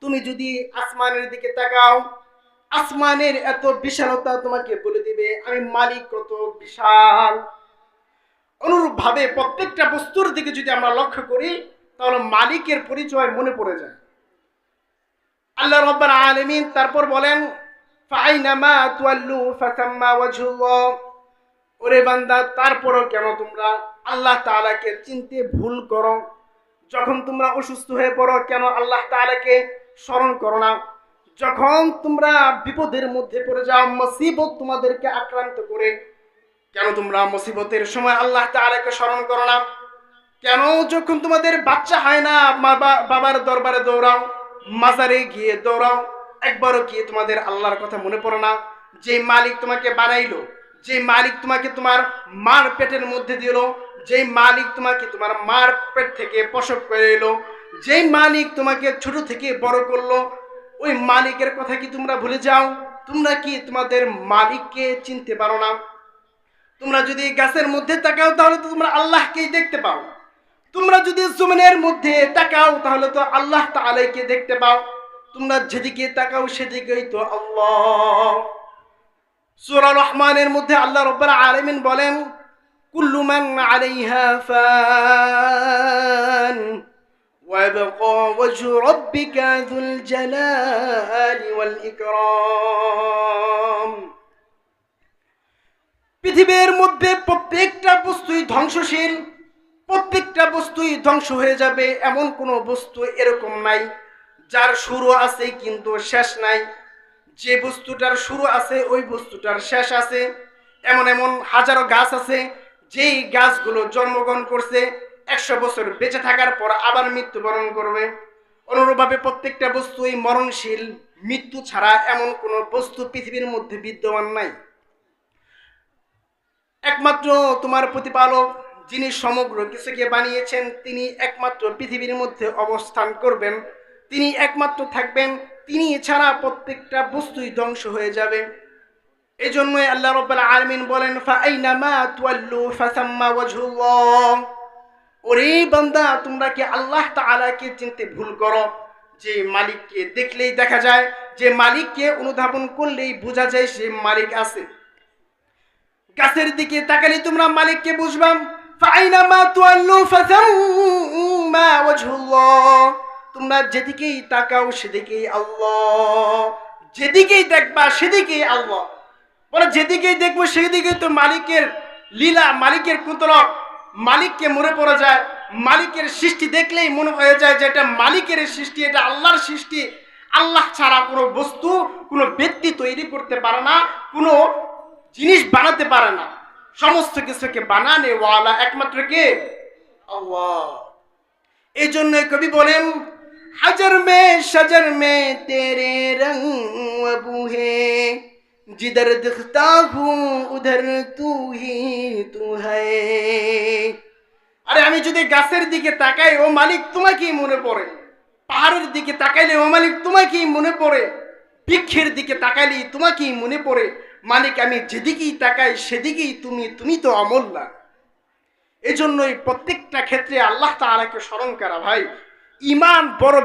তুমি যদি আসমানের দিকে তাকাও, আসমানের এত বিশালতা তোমাকে বলে দিবে আমি মালিক কত বিশাল। অনুরূপ ভাবে প্রত্যেকটা বস্তুর দিকে যদি আমরা লক্ষ্য করি তাহলে মালিকের পরিচয় মনে পড়ে যায়। আল্লাহ রাব্বুল আলামিন তারপর বলেন, ফাআইনামা তুওয়াল্লু ফাসাম্মা ওয়াজহুল্লাহ। ওরে বান্দা, তারপরও কেন তোমরা আল্লাহ তাআলাকে চিনতে ভুল করো? যখন তোমরা অসুস্থ হয়ে পড়ো কেন আল্লাহ তাআলাকে স্মরণ করো না? যখন তোমরা বিপদের মধ্যে পড়ে যাও, মুসিবত তোমাদেরকে আক্রান্ত করে, কেন তোমরা মুসিবতের সময় আল্লাহ তাআলাকে স্মরণ করো না? কেন যখন তোমাদের বাচ্চা হয় না বাবার দরবারে দৌড়াও, মাজারে গিয়ে দৌড়াও, একবারও কি তোমাদের আল্লাহর কথা মনে পড়ে না? যে মালিক তোমাকে বানাইলো, যে মালিক তোমাকে তোমার মার পেটের মধ্যে দিল, যে মালিক তোমাকে তোমার মার পেট থেকে প্রসব করে এলো, যে মালিক তোমাকে ছোট থেকে বড় করলো, ওই মালিকের কথা কি তোমরা ভুলে যাও? তোমরা কি তোমাদের মালিককে চিনতে পারো না? তোমরা যদি গাছের মধ্যে তাকাও তাহলে তো তোমরা আল্লাহকেই দেখতে পাও। তোমরা যদি জমিনের মধ্যে তাকাও তাহলে তো আল্লাহ তাআলাকে দেখতে পাও। তোমরা যেদিকে তাকাও সেদিকেই তো আল্লাহ। সূরা রহমানের মধ্যে আল্লাহ রাব্বুল আলামিন বলেন, কুল্লু মান আলাইহা ফান ওয়া ইয়াবকা ওয়াজহু রাব্বিকা যুল জালালি ওয়াল ইকরাম। পৃথিবীর মধ্যে প্রত্যেকটা বস্তুই ধ্বংসশীল, প্রত্যেকটা বস্তুই ধ্বংস হয়ে যাবে। এমন কোনো বস্তু এরকম নাই যার শুরু আছে কিন্তু শেষ নাই। যে বস্তুটার শুরু আছে ওই বস্তুটার শেষ আছে। এমন এমন হাজারো গাছ আছে যেই গাছগুলো জন্মগ্রহণ করছে 100 বছর বেঁচে থাকার পর আবার মৃত্যুবরণ করবে। অনুরূপভাবে প্রত্যেকটা বস্তুই মরণশীল, মৃত্যু ছাড়া এমন কোনো বস্তু পৃথিবীর মধ্যে বিদ্যমান নাই। একমাত্র তোমার প্রতিপালক যিনি সমগ্র কিছুকে বানিয়েছেন, তিনি একমাত্র পৃথিবীর মধ্যে অবস্থান করবেন, তিনি একমাত্র থাকবেন, তিনি ছাড়া প্রত্যেকটা বস্তুই ধ্বংস হয়ে যাবে। এই জন্যই আল্লাহ রাব্বুল আলামিন বলেন, ফাআইনামা তুওয়াল্লু ফাসাম্মা ওয়াজহুল্লাহ। ওরে বান্দা, তোমরা কি আল্লাহ তাআলাকে চিনতে ভুল করো? যে মালিককে দেখলেই দেখা যায়, যে মালিককে অনুধাবন করলেই বোঝা যায় সে মালিক আছে। গাছের দিকে তাকালে তোমরা মালিককে বুঝবা। ফাআইনামা তুওয়াল্লু ফাসাম্মা ওয়াজহুল্লাহ। তোমরা যেদিকেই তাকাও সেদিকেই আল্লাহ, যেদিকেই দেখবা সেদিকেই আল্লাহ। বলে যেদিকেই দেখবো সেদিকেই তো মালিকের লীলা, মালিকের কুতরক, মালিককে মনে পড়ে যায়। মালিকের সৃষ্টি দেখলেই মনে হয়ে যায় যে এটা মালিকের সৃষ্টি, এটা আল্লাহর সৃষ্টি। আল্লাহ ছাড়া কোনো বস্তু, কোনো ব্যক্তি তৈরি করতে পারে না, কোনো জিনিস বানাতে পারে না। সমস্ত কিছুকে বানানে ওয়ালা একমাত্র কে? আল্লাহ। এই জন্য কবি বলেন, হাজার মে শজর মে তেরে রঙ আবু হে, जिधर दिखता हूँ उधर तू ही तू है। আরে আমি যদি গাছের দিকে তাকাই ও মালিক তোমাকেই মনে পড়ে, পাহাড়ের দিকে তাকাইলে ও মালিক তোমাকেই মনে পড়ে, বৃক্ষের দিকে তাকাইলে তোমাকেই মনে পড়ে। মালিক আমি যেদিকেই তাকাই সেদিকেই তুমি, তুমি তো অমূল্য। এই জন্যই প্রত্যেকটা ক্ষেত্রে আল্লাহ তাআলাকে স্মরণ করা ভাই ঈমান বড়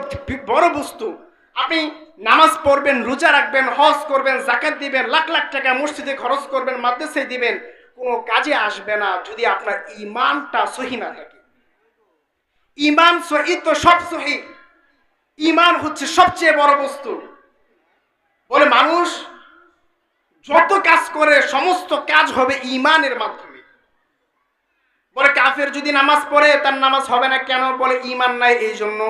বড় বস্তু। আপনি নামাজ পড়বেন, রোজা রাখবেন, হজ করবেন, যাকাত দিবেন, লাখ লাখ টাকা মসজিদে খরচ করবেন, মাদ্রাসায় দিবেন, কোনো কাজে আসবে না যদি আপনার ঈমানটা সহি না থাকে। ঈমান সহি তো সব সহি। ঈমান হচ্ছে সবচেয়ে বড় বস্তু। বলে মানুষ যত কাজ করে সমস্ত কাজ হবে ঈমানের মাধ্যমে। বলে কাফের যদি নামাজ পড়ে তার নামাজ হবে না কেন? বলে ঈমান নাই এই জন্য।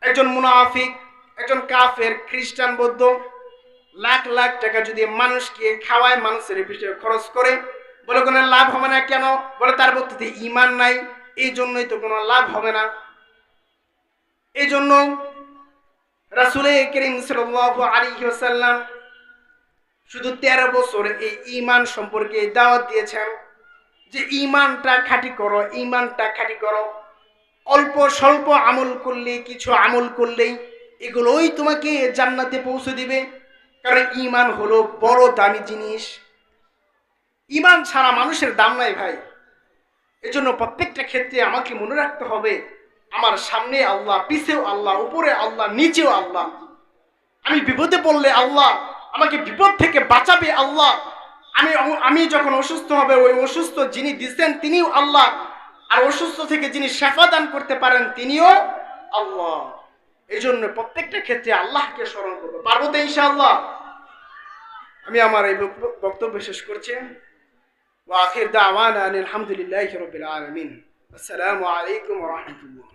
একজন মুনাফিক, একজন কাফের, খ্রিস্টান, বৌদ্ধ লাখ লাখ টাকা যদি মানুষকে খাওয়ায়, মানুষের পিছনে খরচ করে, বলে কোনো লাভ হবে না কেন? বলে তার মধ্যে ঈমান নাই, এই জন্যই তো কোনো লাভ হবে না। এই জন্য রাসূল করিম সাল্লাল্লাহু আলাইহি ওয়াসাল্লাম শুধু 13 বছর এই ঈমান সম্পর্কে দাওয়াত দিয়েছেন যে ঈমানটা খাঁটি করো, ঈমানটা খাঁটি করো। অল্প স্বল্প আমল করলে, কিছু আমল করলেই এগুলোই তোমাকে জান্নাতে পৌঁছে দিবে। কারণ ঈমান হলো বড় দামি জিনিস। ঈমান ছাড়া মানুষের দাম নাই ভাই। এজন্য প্রত্যেকটা ক্ষেত্রে আমাকে মনে রাখতে হবে আমার সামনে আল্লাহ, পিছেও আল্লাহ, উপরে আল্লাহ, নিচেও আল্লাহ। আমি বিপদে পড়লে আল্লাহ আমাকে বিপদ থেকে বাঁচাবে আল্লাহ। আমি যখন অসুস্থ হবে, ওই অসুস্থ যিনি দিচ্ছেন তিনিও আল্লাহ, আর অসুস্থ থেকে যিনি শেফা দান করতে পারেন তিনিও আল্লাহ। এই জন্য প্রত্যেকটা ক্ষেত্রে আল্লাহকে স্মরণ করবো। পারবো তো ইনশাআল্লাহ? আমি আমার এই বক্তব্য শেষ করছি। ওয়া আখির দাওয়ানা আলহামদুলিল্লাহি রাব্বিল আলামিন। আসসালামু আলাইকুম ওয়া রাহমাতুল্লাহ।